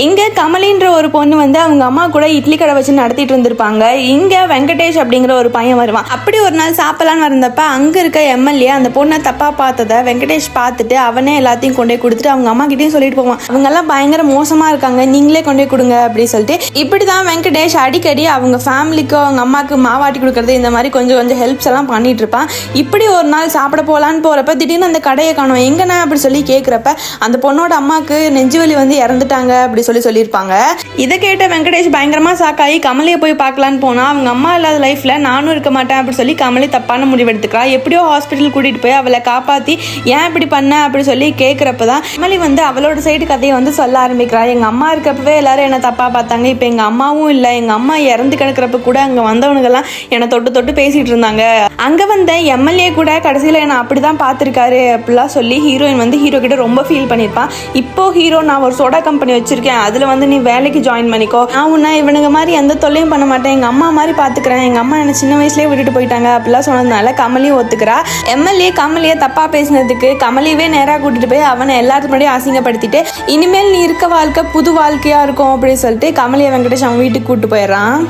இங்கே கமலின்ற ஒரு பொண்ணு வந்து அவங்க அம்மா கூட இட்லி கடை வச்சு நடத்திட்டு இருந்திருப்பாங்க. இங்கே வெங்கடேஷ் அப்படிங்கிற ஒரு பையன் வருவான். அப்படி ஒரு நாள் சாப்பிடலான்னு வந்தப்ப அங்கே இருக்க எம்எல்ஏ அந்த பொண்ணை தப்பாக பார்த்ததை வெங்கடேஷ் பார்த்துட்டு அவனே எல்லாத்தையும் கொண்டு போய் கொடுத்துட்டு அவங்க அம்மா கிட்டேயும் சொல்லிட்டு போவான், அவங்கெல்லாம் பயங்கர மோசமாக இருக்காங்க, நீங்களே கொண்டு போய் கொடுங்க அப்படின்னு சொல்லிட்டு. இப்படி தான் வெங்கடேஷ் அடிக்கடி அவங்க ஃபேமிலிக்கோ அவங்க அம்மாவுக்கு மாவாட்டி கொடுக்குறது இந்த மாதிரி கொஞ்சம் கொஞ்சம் ஹெல்ப்ஸ் எல்லாம் பண்ணிட்டு இருப்பான். இப்படி ஒரு நாள் சாப்பிட போகலான்னு போகிறப்ப திடீர்னு அந்த கடையை காணும், எங்கன்னா அப்படி சொல்லி கேட்குறப்ப அந்த பொண்ணோட அம்மாவுக்கு நெஞ்சுவலி வந்து இறந்துட்டாங்க அப்படி சொல்லியிருப்பாங்க. இதை கேட்ட வெங்கடேஷ் பயங்கரமா சாக்காயி கமலியை போய் பார்க்கலான்னு போனா அவங்க அம்மா இல்லாத லைஃப்ல நானும் இருக்க மாட்டேன் அப்படி சொல்லி கமலி தப்பான முடிவு எடுத்துக்கிறா. எப்படியோ ஹாஸ்பிட்டல் கூட்டிட்டு போய் அவளை காப்பாத்தி ஏன் இப்படி பண்ண அப்படி சொல்லி கேட்கிறப்பதான் கமலி வந்து அவளோட சைடு கதையை வந்து சொல்ல ஆரம்பிக்கிறா. எங்க அம்மா இருக்கப்பவே எல்லாரும் என்ன தப்பா பார்த்தாங்க, இப்ப எங்க அம்மாவும் இல்லை, எங்க அம்மா இறந்து கிடக்கிறப்ப கூட அங்க வந்தவனுங்கெல்லாம் என்னை தொட்டு தொட்டு பேசிட்டு இருந்தாங்க, அங்க வந்த எம்எல்ஏ கூட கடைசியில என்ன அப்படிதான் பார்த்திருக்காரு அப்படிலாம் சொல்லி ஹீரோயின் வந்து ஹீரோ கிட்ட ரொம்ப ஃபீல் பண்ணியிருப்பான். இப்போ ஹீரோ நான் ஒரு சோடா கம்பெனி வச்சிருக்கேன், அதுல வந்து நீ வேலைக்கு ஜாயின் பண்ணிக்கோ, நான் உன்னை இவனுங்க மாதிரி எந்த தொல்லையும் பண்ண மாட்டேன், எங்க அம்மா மாதிரி பாத்துக்கிறேன், எங்க அம்மா என்ன சின்ன வயசுலயே விட்டுட்டு போயிட்டாங்க அப்படிலாம் சொன்னதுனால கமலியும் ஒத்துக்கிறா. எம்எல்ஏ கமலியை தப்பா பேசினதுக்கு கமலியவே நேரா கூட்டிட்டு போய் அவனை எல்லாத்துக்கு முன்னாடியும் அசிங்கப்படுத்திட்டு இனிமேல் நீ இருக்க வாழ்க்கை புது வாழ்க்கையா இருக்கும் அப்படின்னு சொல்லிட்டு கமலியை வெங்கடேஷ் அவன் வீட்டுக்கு கூட்டு போயிடறான்.